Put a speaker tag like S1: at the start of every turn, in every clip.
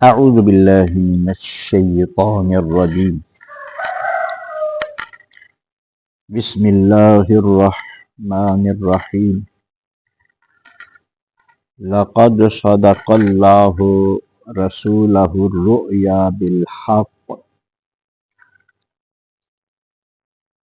S1: اعوذ باللہ من الشیطان الرجیم بسم اللہ الرحمن الرحیم لقد صدق اللہ رسولہ الرؤیا بالحق،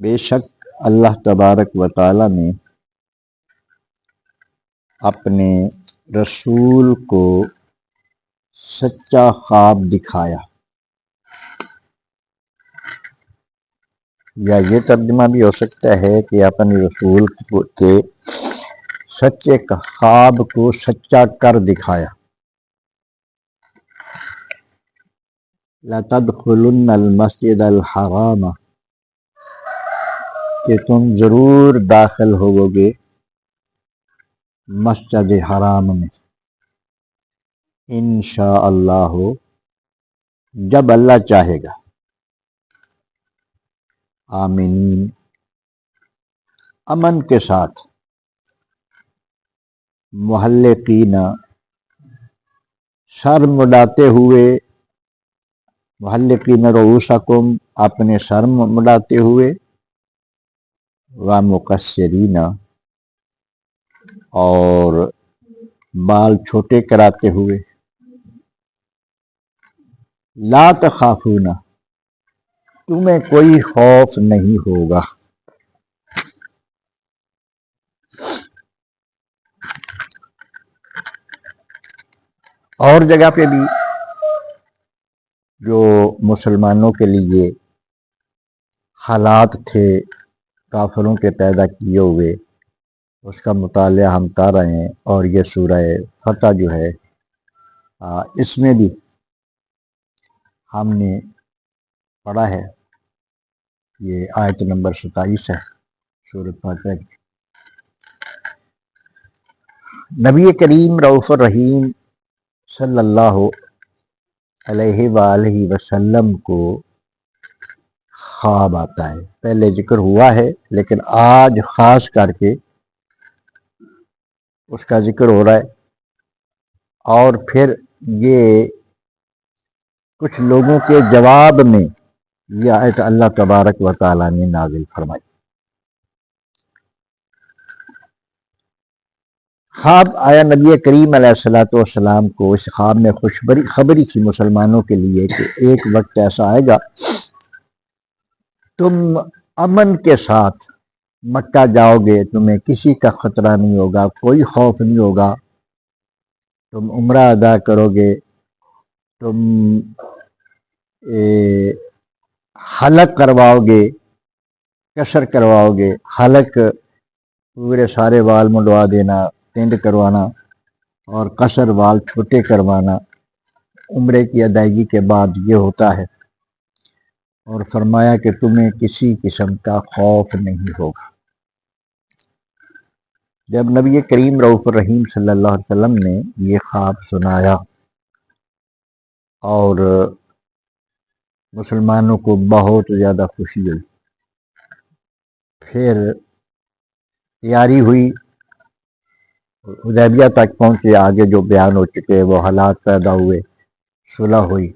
S1: بے شک اللہ تبارک و تعالی نے اپنے رسول کو سچا خواب دکھایا، یا یہ ترجمہ بھی ہو سکتا ہے کہ اپنے رسول کے سچے خواب کو سچا کر دکھایا۔ لَتَدْخُلُنَّ الْمَسْجِدَ الْحَرَامَ، کہ تم ضرور داخل ہوو گے مسجد حرام میں، انشاءاللہ جب اللہ چاہے گا، آمینین امن کے ساتھ، محلقین سر مڈاتے ہوئے، محلقین رؤوسکم اپنے سر مڈاتے ہوئے، ومقصرین اور بال چھوٹے کراتے ہوئے، لا تخافون تمہیں کوئی خوف نہیں ہوگا۔ اور جگہ پہ بھی جو مسلمانوں کے لیے حالات تھے کافروں کے پیدا کیے ہوئے، اس کا مطالعہ ہم کر رہے ہیں، اور یہ سورہ فتح جو ہے اس میں بھی ہم نے پڑھا ہے، یہ آیت نمبر 27 ہے سورۃ فاتحہ کی۔ نبی کریم رؤوف الرحیم صلی اللہ علیہ وآلہ وسلم کو خواب آتا ہے، پہلے ذکر ہوا ہے لیکن آج خاص کر کے اس کا ذکر ہو رہا ہے، اور پھر یہ کچھ لوگوں کے جواب میں یہ آیت اللہ تبارک و تعالیٰ نے نازل فرمائی۔ خواب آیا نبی کریم علیہ السلام کو، اس خواب میں خبری تھی مسلمانوں کے لیے کہ ایک وقت ایسا آئے گا تم امن کے ساتھ مکہ جاؤ گے، تمہیں کسی کا خطرہ نہیں ہوگا، کوئی خوف نہیں ہوگا، تم عمرہ ادا کرو گے، تم حلق کرواؤ گے، قصر کرواؤ گے، حلق پورے سارے وال منڈوا دینا، ٹینڈ کروانا، اور قصر وال چھوٹے کروانا، عمرے کی ادائیگی کے بعد یہ ہوتا ہے، اور فرمایا کہ تمہیں کسی قسم کا خوف نہیں ہوگا۔ جب نبی کریم رؤوف الرحیم صلی اللہ علیہ وسلم نے یہ خواب سنایا اور مسلمانوں کو بہت زیادہ خوشی ہوئی، پھر تیاری ہوئی، حدیبیہ تک پہنچے، آگے جو بیان ہو چکے وہ حالات پیدا ہوئے، صلح ہوئی۔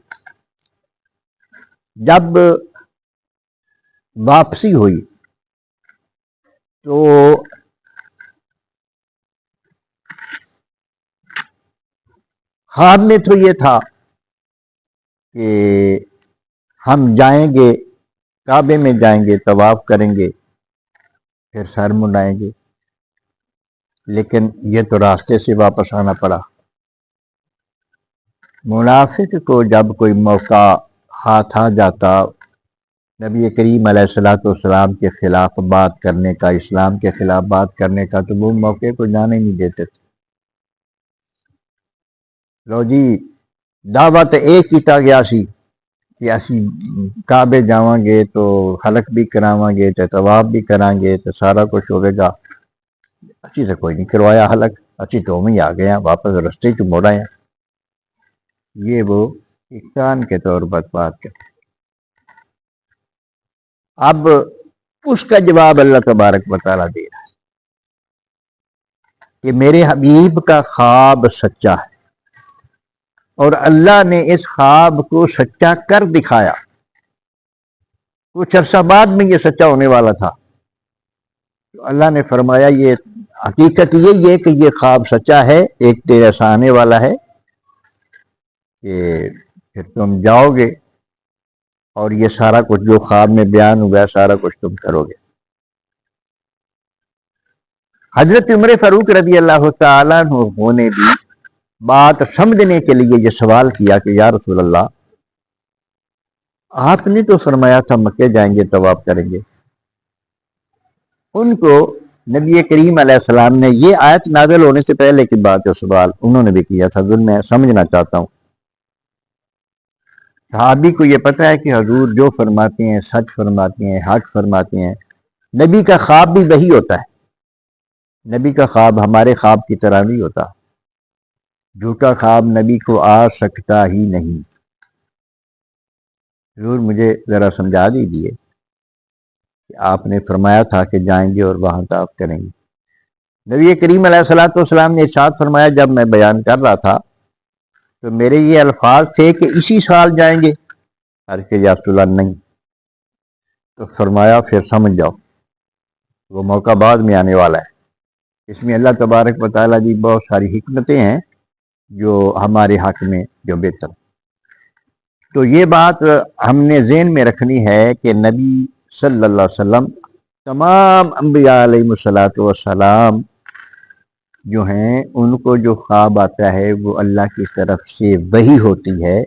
S1: جب واپسی ہوئی تو خواب میں تو یہ تھا کہ ہم جائیں گے، کعبے میں جائیں گے، طواف کریں گے، پھر سر منڈائیں گے، لیکن یہ تو راستے سے واپس آنا پڑا۔ منافق کو جب کوئی موقع ہاتھ آ جاتا نبی کریم علیہ السلام کے خلاف بات کرنے کا، اسلام کے خلاف بات کرنے کا، تو وہ موقع کو جانے نہیں دیتے تھے۔ لو جی دعوت ایک کیتا گیا سی کہ اسی کعبے جاواں گے تو حلق بھی کراواں گے، تو طواف بھی کریں گے، تو سارا کچھ ہوئے گا، اسی سے کوئی نہیں کروایا حلق، اسی تو ہی آ گئے ہیں، واپس رستے چ موڑ آئے ہیں۔ یہ وہ احسان کے طور پر بات کرتے۔ اب اس کا جواب اللہ تبارک و تعالیٰ دے رہا ہے کہ میرے حبیب کا خواب سچا ہے، اور اللہ نے اس خواب کو سچا کر دکھایا. کچھ عرصہ بعد میں یہ سچا ہونے والا تھا. تو اللہ نے فرمایا یہ حقیقت یہ کہ یہ خواب سچا ہے، ایک تیرے ایسا آنے والا ہے کہ پھر تم جاؤ گے اور یہ سارا کچھ جو خواب میں بیان ہوا ہے سارا کچھ تم کرو گے. حضرت عمر فاروق رضی اللہ تعالیٰ عنہ نے بھی بات سمجھنے کے لیے یہ سوال کیا کہ یا رسول اللہ، آپ نے تو فرمایا تھا مکے جائیں گے طواف کریں گے. ان کو نبی کریم علیہ السلام نے یہ آیت نازل ہونے سے پہلے کی بات جو سوال انہوں نے بھی کیا تھا، جو میں سمجھنا چاہتا ہوں. صحابی کو یہ پتہ ہے کہ حضور جو فرماتے ہیں سچ فرماتے ہیں، حق فرماتے ہیں. نبی کا خواب بھی وہی ہوتا ہے. نبی کا خواب ہمارے خواب کی طرح نہیں ہوتا. جھوٹا خواب نبی کو آ سکتا ہی نہیں. ضرور مجھے ذرا سمجھا دیجیے کہ آپ نے فرمایا تھا کہ جائیں گے اور وہاں طواف کریں گے. نبی کریم علیہ الصلوۃ والسلام نے ارشاد فرمایا، جب میں بیان کر رہا تھا تو میرے یہ الفاظ تھے کہ اسی سال جائیں گے. عرض کہ یا رسول اللہ نہیں. تو فرمایا پھر سمجھ جاؤ وہ موقع بعد میں آنے والا ہے. اس میں اللہ تبارک و تعالیٰ کی بہت ساری حکمتیں ہیں جو ہمارے حق میں جو بہتر. تو یہ بات ہم نے ذہن میں رکھنی ہے کہ نبی صلی اللہ علیہ وسلم تمام انبیاء علیہ الصلوۃ والسلام جو ہیں ان کو جو خواب آتا ہے وہ اللہ کی طرف سے وحی ہوتی ہے.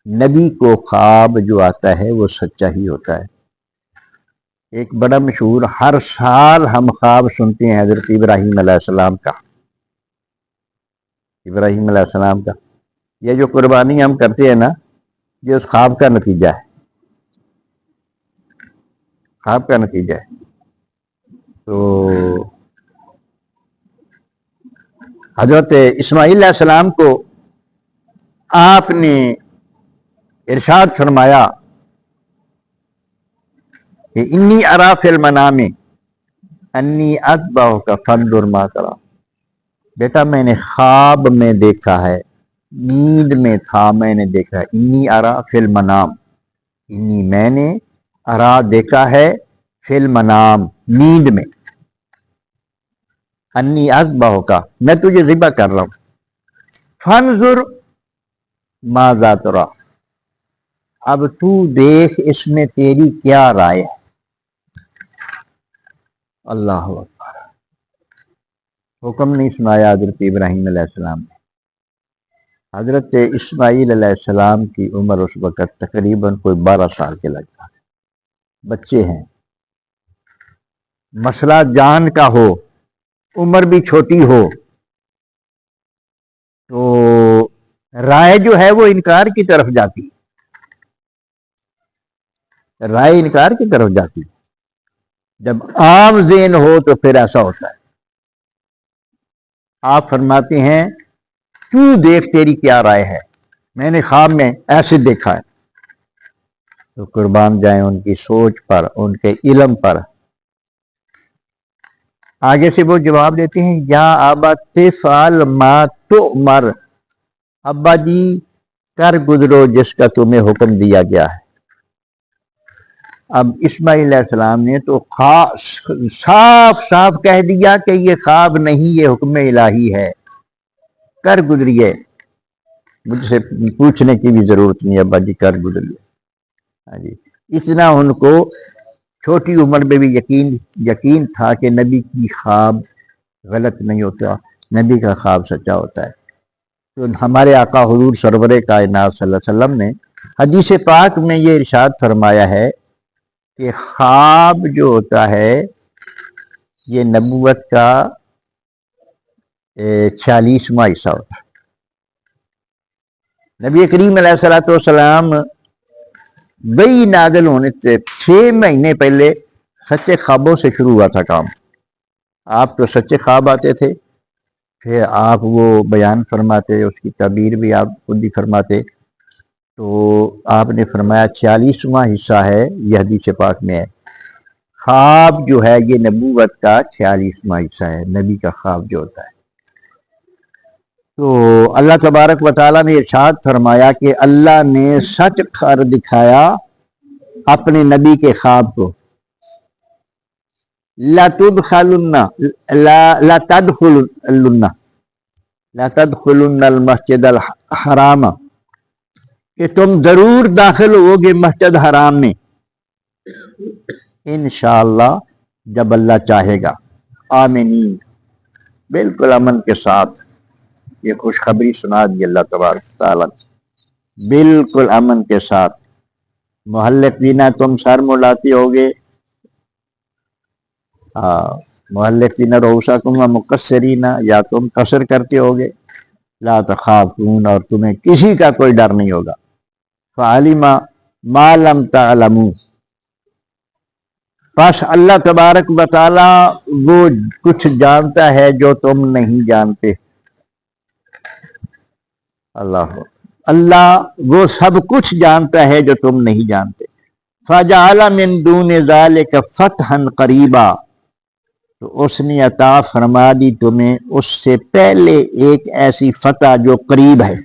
S1: نبی کو خواب جو آتا ہے وہ سچا ہی ہوتا ہے. ایک بڑا مشہور، ہر سال ہم خواب سنتے ہیں حضرت ابراہیم علیہ السلام کا. ابراہیم علیہ السلام کا یہ جو قربانی ہم کرتے ہیں نا، یہ اس خواب کا نتیجہ ہے. خواب کا نتیجہ ہے. تو حضرت اسماعیل علیہ السلام کو آپ نے ارشاد فرمایا کہ انی ارا فی المنام انی اذبحک فانظر ما تری. بیٹا میں نے خواب میں دیکھا ہے، نیند میں تھا میں نے دیکھا ہے. انی ارا فی المنام، انی میں نے، ارا دیکھا ہے، فی المنام نیند میں، انی اذبحک میں تجھے ذبح کر رہا ہوں. فانظر ماذا تری، اب تو دیکھ اس میں تیری کیا رائے ہے. اللہ اکبر. حکم نہیں سنایا حضرت ابراہیم علیہ السلام نے. حضرت اسماعیل علیہ السلام کی عمر اس وقت تقریباً کوئی 12 سال کے لگتا ہے. بچے ہیں. مسئلہ جان کا ہو، عمر بھی چھوٹی ہو، تو رائے جو ہے وہ انکار کی طرف جاتی. رائے انکار کی طرف جاتی. جب عام ذہن ہو تو پھر ایسا ہوتا ہے. آپ فرماتے ہیں تو دیکھ تیری کیا رائے ہے، میں نے خواب میں ایسے دیکھا ہے. تو قربان جائیں ان کی سوچ پر، ان کے علم پر. آگے سے وہ جواب دیتے ہیں یا ابت فعل ما تؤمر، ابا جی کر گزرو جس کا تمہیں حکم دیا گیا ہے. اب اسماعیل علیہ السلام نے تو صاف صاف کہہ دیا کہ یہ خواب نہیں، یہ حکم الہی ہے، کر گزریے. مجھ سے پوچھنے کی بھی ضرورت نہیں، ابا جی کر گزریے. ہاں جی، اتنا ان کو چھوٹی عمر میں بھی یقین تھا کہ نبی کی خواب غلط نہیں ہوتا، نبی کا خواب سچا ہوتا ہے. تو ہمارے آقا حضور سرور کائنات صلی اللہ علیہ وسلم نے حدیث پاک میں یہ ارشاد فرمایا ہے کہ خواب جو ہوتا ہے یہ نبوت کا 46واں حصہ ہوتا ہے. نبی کریم علیہ الصلوۃ والسلام وہی نازل ہونے سے 6 مہینے پہلے سچے خوابوں سے شروع ہوا تھا کام. آپ تو سچے خواب آتے تھے، پھر آپ وہ بیان فرماتے، اس کی تعبیر بھی آپ خود ہی فرماتے. تو آپ نے فرمایا 46واں حصہ ہے، یہ حدیث پاک میں ہے. خواب جو ہے یہ نبوت کا 46واں حصہ ہے، نبی کا خواب جو ہوتا ہے. تو اللہ تبارک و تعالیٰ نے ارشاد فرمایا کہ اللہ نے سچ کر دکھایا اپنے نبی کے خواب کو. لَتَدْخُلُنَّ الْمَسْجِدَ الْحَرَامَ کہ تم ضرور داخل ہوگے مسجد حرام میں انشاءاللہ جب اللہ چاہے گا. آمینین، بالکل امن کے ساتھ یہ خوشخبری سنا دی اللہ تبارک تعالیٰ نے، بالکل امن کے ساتھ. محلقین تم سر مڑاتے ہوگے، محلقین رؤوسکم و مقصرین، یا تم قصر کرتے ہوگے. لا تخافون، اور تمہیں کسی کا کوئی ڈر نہیں ہوگا. فعلم ما لم تعلموا، پس اللہ تبارک و تعالی وہ کچھ جانتا ہے جو تم نہیں جانتے. اللہ وہ سب کچھ جانتا ہے جو تم نہیں جانتے. فجعل من دون ذلك فتحا قریبا، تو اس نے عطا فرما دی تمہیں اس سے پہلے ایک ایسی فتح جو قریب ہے.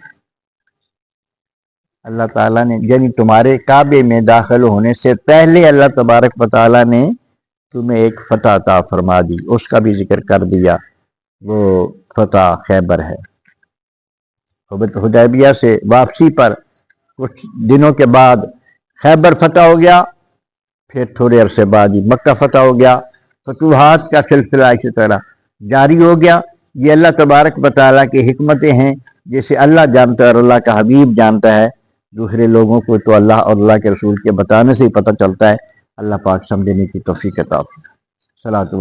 S1: اللہ تعالیٰ نے یعنی تمہارے کعبے میں داخل ہونے سے پہلے اللہ تبارک و تعالیٰ نے تمہیں ایک فتح عطا فرما دی. اس کا بھی ذکر کر دیا، وہ فتح خیبر ہے. حدیبیہ سے واپسی پر کچھ دنوں کے بعد خیبر فتح ہو گیا، پھر تھوڑے عرصے بعد ہی مکہ فتح ہو گیا. فتوحات کا سلسلہ اسی طرح جاری ہو گیا. یہ اللہ تبارک و تعالیٰ کی حکمتیں ہیں جسے اللہ جانتا ہے اور اللہ کا حبیب جانتا ہے. دوسرے لوگوں کو تو اللہ اور اللہ کے رسول کے بتانے سے ہی پتہ چلتا ہے. اللہ پاک سمجھنے کی توفیق عطا فرمائے. صلاۃ